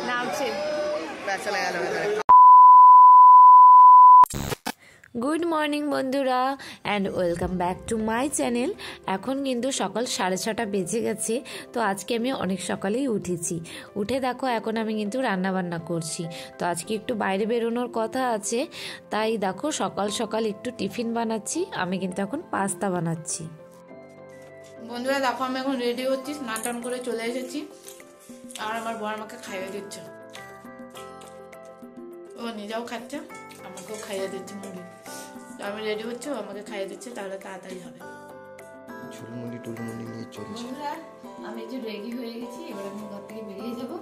নামছে চলে গেল। গুড মর্নিং বন্ধুরা and welcome back to my channel. এখন কিন্তু সকাল 6:30 বেজে গেছে। তো আজকে আমি অনেক সকালেই উঠেছি। উঠে দেখো এখন আমি কিন্তু রান্না বান্না করছি। তো আজকে একটু বাইরে বেরোনোর কথা আছে, তাই দেখো সকাল সকাল একটু টিফিন বানাচ্ছি। আমি কিন্তু এখন পাস্তা বানাচ্ছি। বন্ধুরা দেখো আমি এখন রেডি হচ্ছি, স্নান টান করে চলে এসেছি। আর আমার বর আমাকে খাইয়ে দিচ্ছে, ও নিজেও খাচ্ছে, আমাকেও খাইয়ে দিচ্ছে মুড়ি। আমি রেডি হচ্ছে, ও আমাকে খাইয়ে দিচ্ছে, তাহলে তাড়াতাড়ি হবে। ঝুলমুড়ি টুলমুড়ি নিয়ে চলছে। বন্ধুরা আমি যে রেডি হয়ে গেছি, এবার আমি ঘর থেকে বেরিয়ে যাব।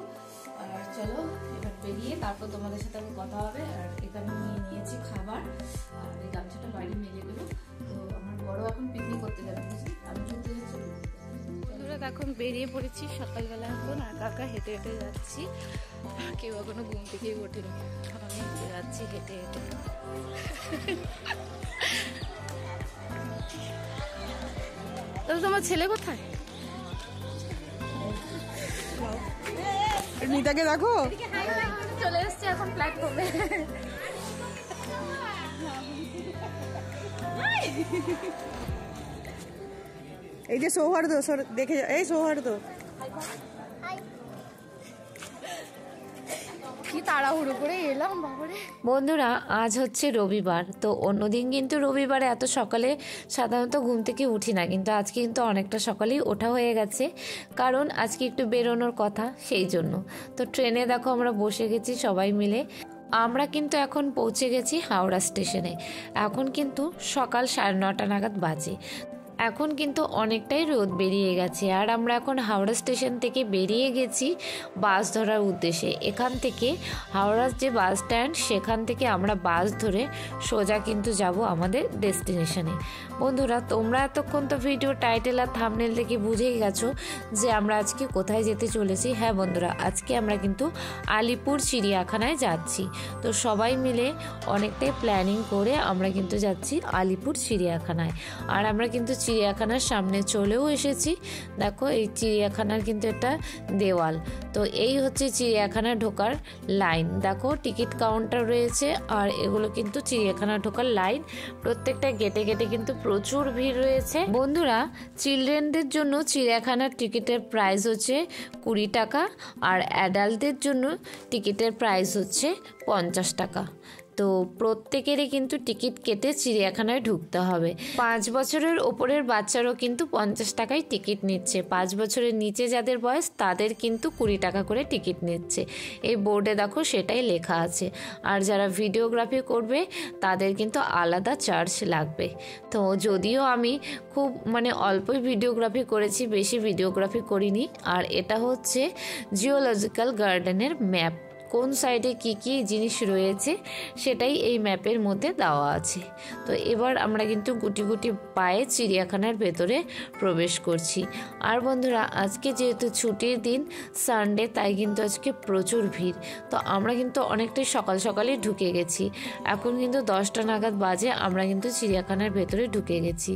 আর চলো এবার বেরিয়ে তারপর তোমাদের সাথে আমার কথা হবে। আর এখানে নিয়ে নিয়েছি খাবার, আর এই গামছাটা বাইরে মেলে দেবো। তো আমার বড় এখন পিকনিক করতে যাবে, বুঝলি, আমি ঘুরতে যাচ্ছি। বন্ধুরা দেখো আমি বেরিয়ে পড়েছি সকালবেলা এখন, আর কাকা হেঁটে হেঁটে যাচ্ছি। কেউ এখনো ঘুম থেকেই ওঠেনি, আমি যাচ্ছি হেঁটে হেঁটে। তবে তোমার ছেলে কোথায়? নিতাকে দেখো, চলে এসছে এখন প্ল্যাটফর্মে। এই যে সৌহার্দ দেখে, এই সৌহার্দ কি তাড়াহুড়ো করে এলাম বাবারে। বন্ধুরা আজ হচ্ছে রবিবার। তো অন্যদিন কিন্তু রবিবারে এত সকালে সাধারণত ঘুম থেকে উঠি না, কিন্তু আজকে কিন্তু অনেকটা সকালেই ওঠা হয়ে গেছে, কারণ আজকে একটু বেরোনোর কথা, সেই জন্য। তো ট্রেনে দেখো আমরা বসে গেছি সবাই মিলে। আমরা কিন্তু এখন পৌঁছে গেছি হাওড়া স্টেশনে। এখন কিন্তু সকাল 9:30 নাগাদ বাজে। এখন কিন্তু অনেকটাই রোদ বেরিয়ে গেছে, আর আমরা এখন হাওড়া স্টেশন থেকে বেরিয়ে গেছি বাস ধরার উদ্দেশ্যে। এখান থেকে হাওড়ার যে বাস স্ট্যান্ড, সেখান থেকে আমরা বাস ধরে সোজা কিন্তু যাব আমাদের ডেস্টিনেশনে। বন্ধুরা তোমরা এতক্ষণ তো ভিডিও টাইটেল আর থাম্বনেল দেখে বুঝেই গেছো যে আমরা আজকে কোথায় যেতে চলেছি। হ্যাঁ বন্ধুরা, আজকে আমরা কিন্তু আলিপুর চিড়িয়াখানায় যাচ্ছি। তো সবাই মিলে অনেকটাই প্ল্যানিং করে আমরা কিন্তু যাচ্ছি আলিপুর চিড়িয়াখানায়। আর আমরা কিন্তু চিড়িয়াখানার সামনে চলেও এসেছি। দেখো এই চিড়িয়াখানার কিন্তু একটা দেওয়াল। তো এই হচ্ছে চিড়িয়াখানা ঢোকার লাইন। দেখো টিকিট কাউন্টার রয়েছে, আর এগুলো কিন্তু চিড়িয়াখানা ঢোকার লাইন। প্রত্যেকটা গেটে গেটে কিন্তু প্রচুর ভিড় রয়েছে। বন্ধুরা চিলড্রেনদের জন্য চিড়িয়াখানার টিকিটের প্রাইস হচ্ছে 20 টাকা, আর অ্যাডাল্টদের জন্য টিকিটের প্রাইস হচ্ছে 50 টাকা। তো প্রত্যেকেরই কিন্তু টিকিট কেটে চিড়িয়াখানায় ঢুকতে হবে। 5 বছরের ওপরের বাচ্চারও কিন্তু 50 টাকায় টিকিট নিচ্ছে। 5 বছরের নিচে যাদের বয়স তাদের কিন্তু 20 টাকা করে টিকিট নিচ্ছে। এই বোর্ডে দেখো সেটাই লেখা আছে। আর যারা ভিডিওগ্রাফি করবে তাদের কিন্তু আলাদা চার্জ লাগবে। তো যদিও আমি খুব অল্পই ভিডিওগ্রাফি করেছি, বেশি ভিডিওগ্রাফি করিনি। আর এটা হচ্ছে জিওলজিক্যাল গার্ডেনের ম্যাপ। কোন সাইডে কি কি জিনিস রয়েছে সেটাই এই ম্যাপের মধ্যে দেওয়া আছে। তো এবার আমরা কিন্তু গুটি গুটি পায়ে চিড়িয়াখানার ভেতরে প্রবেশ করছি। আর বন্ধুরা আজকে যেহেতু ছুটির দিন, সানডে, তাই কিন্তু আজকে প্রচুর ভিড়। তো আমরা কিন্তু অনেকটাই সকাল সকালই ঢুকে গেছি। এখন কিন্তু 10টা নাগাদ বাজে, আমরা কিন্তু চিড়িয়াখানার ভেতরে ঢুকে গেছি।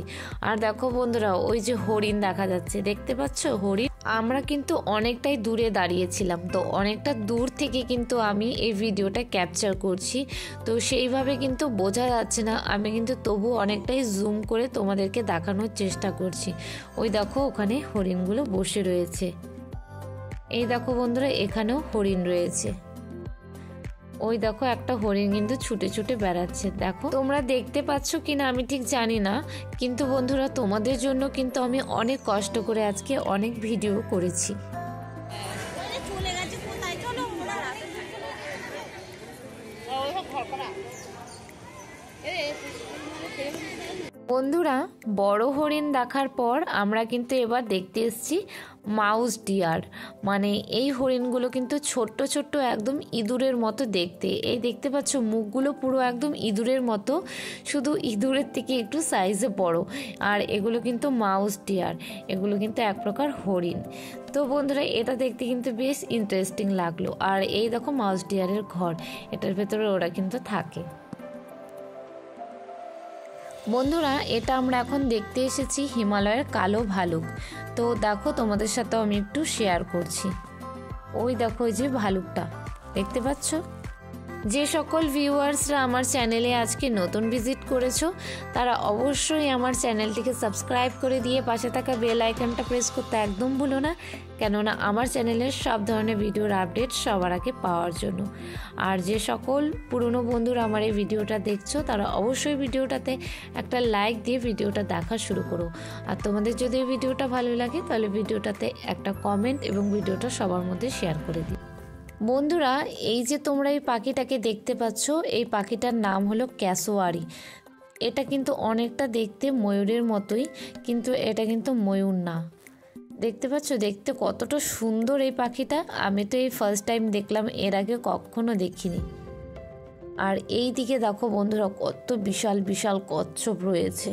আর দেখো বন্ধুরা ওই যে হরিণ দেখা যাচ্ছে, দেখতে পাচ্ছ হরিণ। আমরা কিন্তু অনেকটাই দূরে দাঁড়িয়েছিলাম, তো অনেকটা দূর থেকে কিন্তু আমি এই ভিডিওটা ক্যাপচার করছি। তো সেইভাবে কিন্তু বোঝা যাচ্ছে না, আমি কিন্তু তবু অনেকটাই জুম করে তোমাদেরকে দেখানোর চেষ্টা করছি। ওই দেখো ওখানে হরিণগুলো বসে রয়েছে। এই দেখো বন্ধুরা এখানেও হরিণ রয়েছে। ওই দেখো একটা হরিণ কিন্তু ছুটে ছুটে বেড়াচ্ছে। দেখো তোমরা দেখতে পাচ্ছ কিনা আমি ঠিক জানি না, কিন্তু বন্ধুরা তোমাদের জন্য কিন্তু আমি অনেক কষ্ট করে আজকে অনেক ভিডিও করেছি। বন্ধুরা বড় হরিণ দেখার পর আমরা কিন্তু এবার দেখতে এসেছি মাউস ডিয়ার। এই হরিণগুলো কিন্তু ছোট্ট ছোট্ট একদম ইঁদুরের মতো দেখতে। এই দেখতে পাচ্ছ মুখগুলো পুরো একদম ইঁদুরের মতো, শুধু ইঁদুরের থেকে একটু সাইজে বড়। আর এগুলো কিন্তু মাউস ডিয়ার, এগুলো কিন্তু এক প্রকার হরিণ। তো বন্ধুরা এটা দেখতে কিন্তু বেশ ইন্টারেস্টিং লাগলো। আর এই দেখো মাউস ডিয়ারের ঘর, এটার ভেতরে ওরা কিন্তু থাকে। বন্ধুরা, এটা আমরা এখন দেখতে এসেছি হিমালয়ের কালো ভালুক। তো দেখো, তোমাদের সাথেও আমি একটু শেয়ার করছি। ওই দেখো, ওই যে ভালুকটা দেখতে পাচ্ছ। যে সকল ভিউয়ার্সরা আমার চ্যানেলে আজকে নতুন ভিজিট করেছো তারা অবশ্যই আমার চ্যানেলটিকে সাবস্ক্রাইব করে দিয়ে পাশে থাকা বেল আইকনটা প্রেস করতে একদম ভুলো না, কেননা আমার চ্যানেলের সব ধরনের ভিডিওর আপডেট সবার আগে পাওয়ার জন্য। আর যে সকল পুরনো বন্ধুরা আমার এই ভিডিওটা দেখছো তারা অবশ্যই ভিডিওটাতে একটা লাইক দিয়ে ভিডিওটা দেখা শুরু করো। আর তোমাদের যদি এই ভিডিওটা ভালো লাগে তাহলে ভিডিওটাতে একটা কমেন্ট এবং ভিডিওটা সবার মধ্যে শেয়ার করে দিও। বন্ধুরা, এই যে তোমরা এই পাখিটাকে দেখতে পাচ্ছ, এই পাখিটার নাম হলো ক্যাসোয়ারি। এটা কিন্তু অনেকটা দেখতে ময়ূরের মতোই, কিন্তু এটা কিন্তু ময়ূর না। দেখতে পাচ্ছ দেখতে কতটা সুন্দর এই পাখিটা। আমি তো এই ফার্স্ট টাইম দেখলাম, এর আগে কখনো দেখিনি। আর এই দিকে দেখো বন্ধুরা, কত বিশাল বিশাল কচ্ছপ রয়েছে।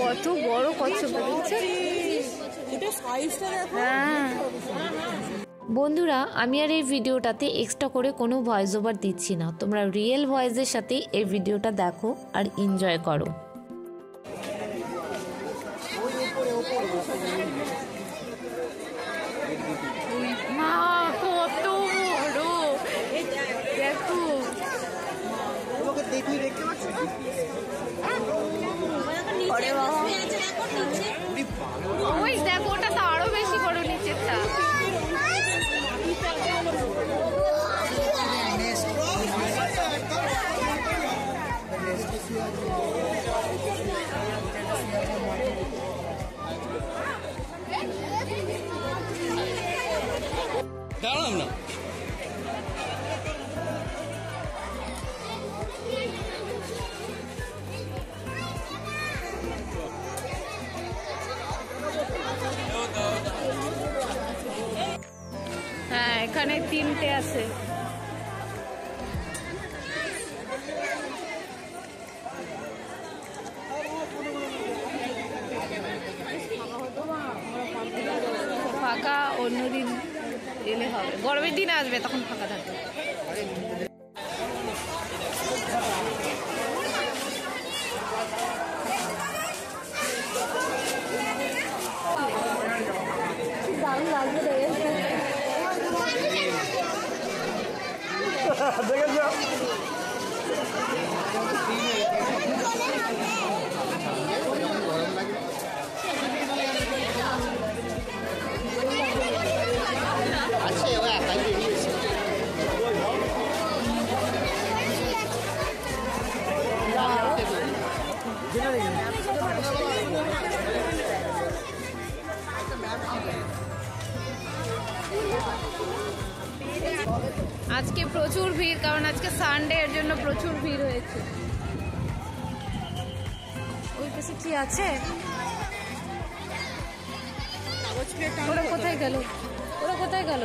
কত বড় কচ্ছপ রয়েছে। হ্যাঁ বন্ধুরা, আমি আর এই ভিডিওটাতে এক্সট্রা করে কোনো ভয়েস ওভার দিচ্ছি না। তোমরা রিয়েল ভয়েসের সাথেই এই ভিডিওটা দেখো আর এনজয় করো। মা কত বড়, দেখো। ওই দেখো, ওটা তো আরো বেশি বড় নিচেরটা। দাঁড়ালাম না। হ্যাঁ, এখানে 3টে আছে। ফাঁকা অন্যদিন এলে হবে, গরমের দিন আসবে তখন ফাঁকা থাকবে। দারুণ লাগবে দেখেছো। আজকে প্রচুর ভিড়, কারণ আজকে সানডে, এর জন্য প্রচুর ভিড় হয়েছে। ওই পাশে কি আছে? ওরা কোথায় গেল? ওরা কোথায় গেল?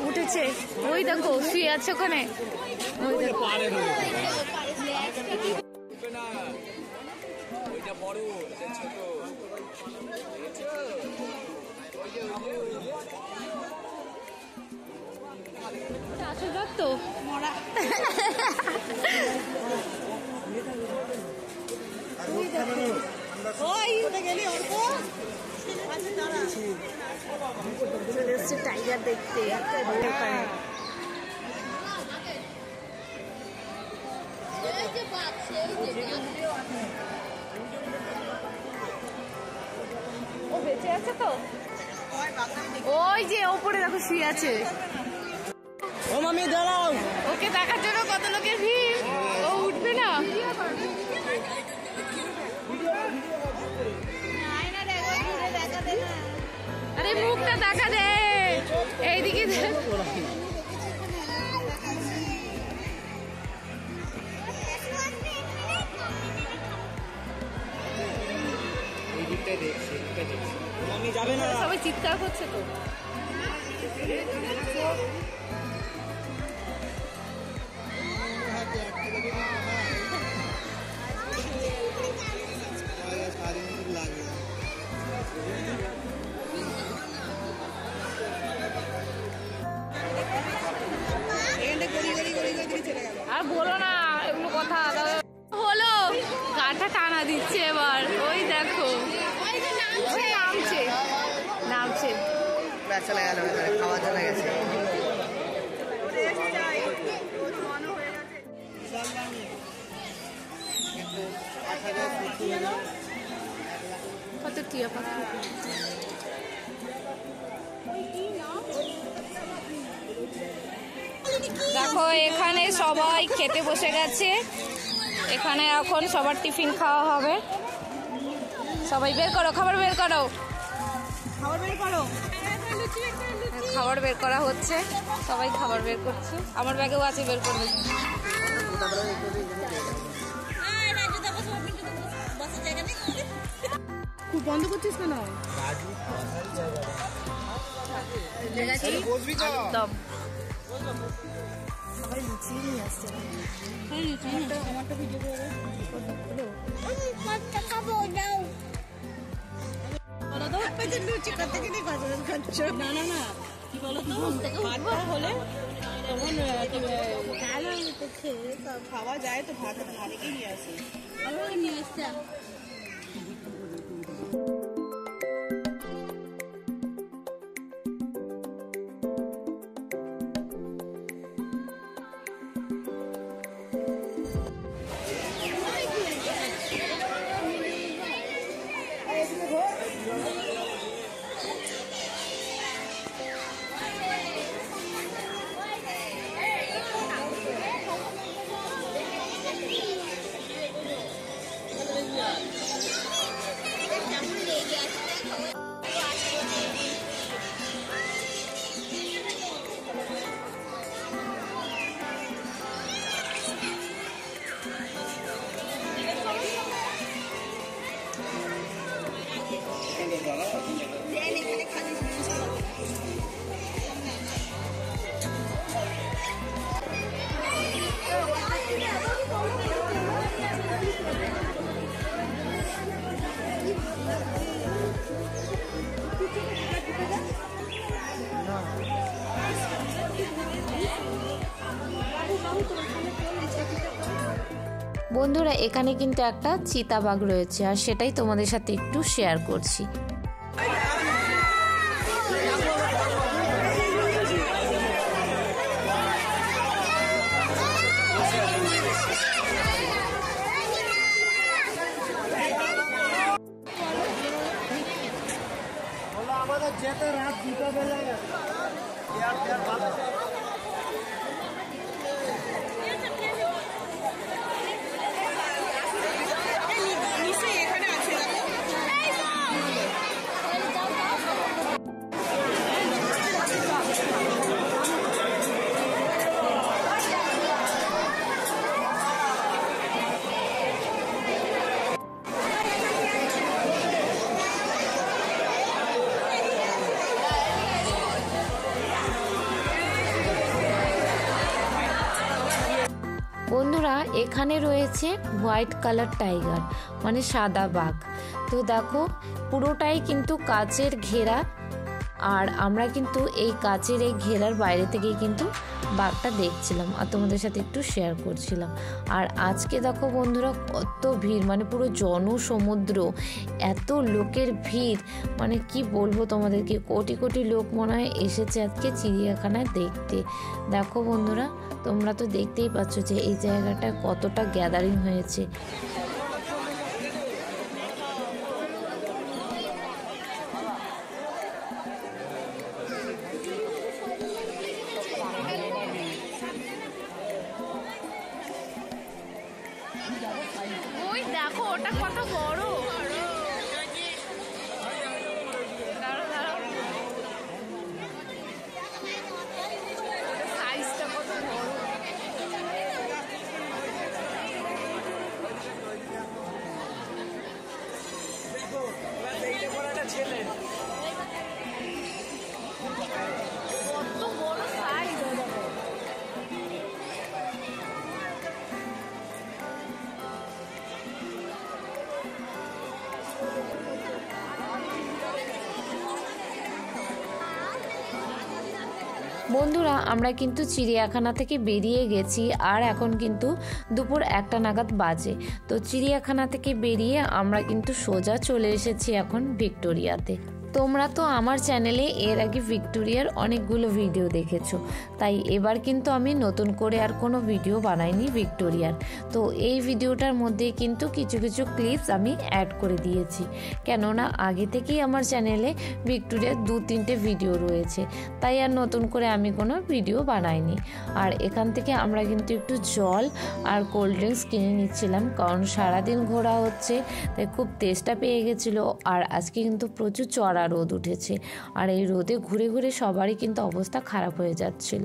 উঠেছে, ওই দেখো শুয়ে আছে ওখানে। ওই দেখো তো টাইগার দেখতে। ও বেঁচে আছে তো? ওই যে ওপরে দেখো শুয়ে আছে। ও মামি দাঁড়াও, ওকে দেখার জন্য কত লোকের ভিড়। ও উঠবে না। আরে মুখটা দেখা দে, এইদিকে সবাই চিৎকার করছে তো। বলো না এগুলো কথা হলো, গাটা টানা দিচ্ছে এবার। ওই দেখো নামছে নামছে চলে গেল, খাওয়া চলে গেছে। কত টিয়া পাখি। দেখো এখানে সবাই খেতে বসে গেছে। এখানে এখন সবার টিফিন খাওয়া হবে। সবাই বের করো, খাবার বের করো, খাবার বের করা হচ্ছে। সবাই খাবার বের করছে। আমার ব্যাগেও আছে, বের করবে। বন্ধ করছিস কেন? একদম লুচি করতে গেলে না না না কি বলতো ভাতটা হলে তখন খাওয়া যায় তো ভাত অনেকেই নিয়ে আসে। আমি নিয়ে আসতাম। বন্ধুরা এখানে কিন্তু একটা চিতাবাঘ রয়েছে, আর সেটাই তোমাদের সাথে একটু শেয়ার করছি। আমাদের যেতে রাত 2টা বেজে গেছে। বন্ধুরা এখানে রয়েছে হোয়াইট কালার টাইগার, মানে সাদা বাঘ। তো দেখো পুরোটাই কিন্তু কাচের ঘেরা, আর আমরা কিন্তু এই কাচের এই ঘেরার বাইরে থেকেই কিন্তু বাঘটা দেখছিলাম আর তোমাদের সাথে একটু শেয়ার করছিলাম। আর আজকে দেখো বন্ধুরা কত ভিড়, মানে পুরো জনসমুদ্র, এত লোকের ভিড়, মানে কি বলবো তোমাদেরকে, কোটি কোটি লোক মনে হয় এসেছে আজকে চিড়িয়াখানায় দেখতে। দেখো বন্ধুরা তোমরা তো দেখতেই পাচ্ছ যে এই জায়গাটা কতটা গ্যাদারিং হয়েছে। ওই দেখো ওটা কত বড়। সাইজটা কত বড়। ছেলে কত বড় সাইজ। বন্ধুরা আমরা কিন্তু চিড়িয়াখানা থেকে বেরিয়ে গেছি আর এখন কিন্তু দুপুর 1টা নাগাদ বাজে। তো চিড়িয়াখানা থেকে বেরিয়ে আমরা কিন্তু সোজা চলে এসেছি এখন ভিক্টোরিয়াতে। তোমরা তো আমার চ্যানেলে এর আগে ভিক্টোরিয়ার অনেকগুলো ভিডিও দেখেছো, তাই এবার কিন্তু আমি নতুন করে আর কোনো ভিডিও বানাইনি ভিক্টোরিয়ার। তো এই ভিডিওটার মধ্যে কিন্তু কিছু কিছু ক্লিপস আমি অ্যাড করে দিয়েছি, কেননা আগে থেকেই আমার চ্যানেলে ভিক্টোরিয়ার 2-3টে ভিডিও রয়েছে, তাই আর নতুন করে আমি কোনো ভিডিও বানাইনি। আর এখান থেকে আমরা কিন্তু একটু জল আর কোল্ড ড্রিঙ্কস কিনে নিচ্ছিলাম, কারণ সারাদিন ঘোরা হচ্ছে, তাই খুব তেষ্টা পেয়ে গেছিলো। আর আজকে কিন্তু প্রচুর চড়া রোদ উঠেছে, আর এই রোদে ঘুরে ঘুরে সবারই কিন্তু অবস্থা খারাপ হয়ে যাচ্ছিল।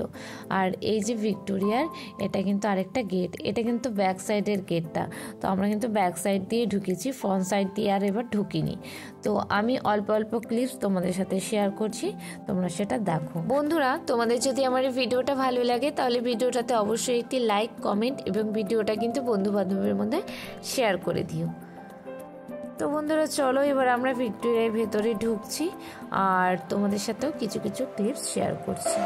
আর এই যে ভিক্টোরিয়ার এটা কিন্তু আরেকটা গেট, এটা কিন্তু ব্যাক সাইডের গেটটা। তো আমরা কিন্তু ব্যাক সাইড দিয়ে ঢুকেছি, ফ্রন্ট সাইড দিয়ে আর এবার ঢুকিনি। তো আমি অল্প অল্প ক্লিপস তোমাদের সাথে শেয়ার করছি, তোমরা সেটা দেখো। বন্ধুরা, তোমাদের যদি আমার এই ভিডিওটা ভালো লাগে তাহলে ভিডিওটাতে অবশ্যই একটি লাইক, কমেন্ট এবং ভিডিওটা কিন্তু বন্ধু বান্ধবের মধ্যে শেয়ার করে দিও। তো বন্ধুরা চলো এবার আমরা ভিক্টোরিয়ার ভেতরে ঢুকছি আর তোমাদের সাথেও কিছু কিছু ক্লিপস শেয়ার করছি।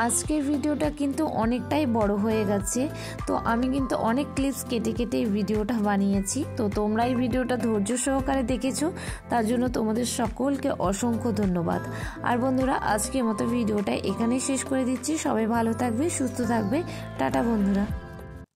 আজকের ভিডিওটা কিন্তু অনেকটাই বড় হয়ে গেছে, তো আমি কিন্তু অনেক ক্লিপস কেটে কেটে এই ভিডিওটা বানিয়েছি। তো তোমরা এই ভিডিওটা ধৈর্য সহকারে দেখেছো, তার জন্য তোমাদের সকলকে অসংখ্য ধন্যবাদ। আর বন্ধুরা, আজকের মতো ভিডিওটা এখানেই শেষ করে দিচ্ছি। সবাই ভালো থাকবে, সুস্থ থাকবে, টাটা বন্ধুরা।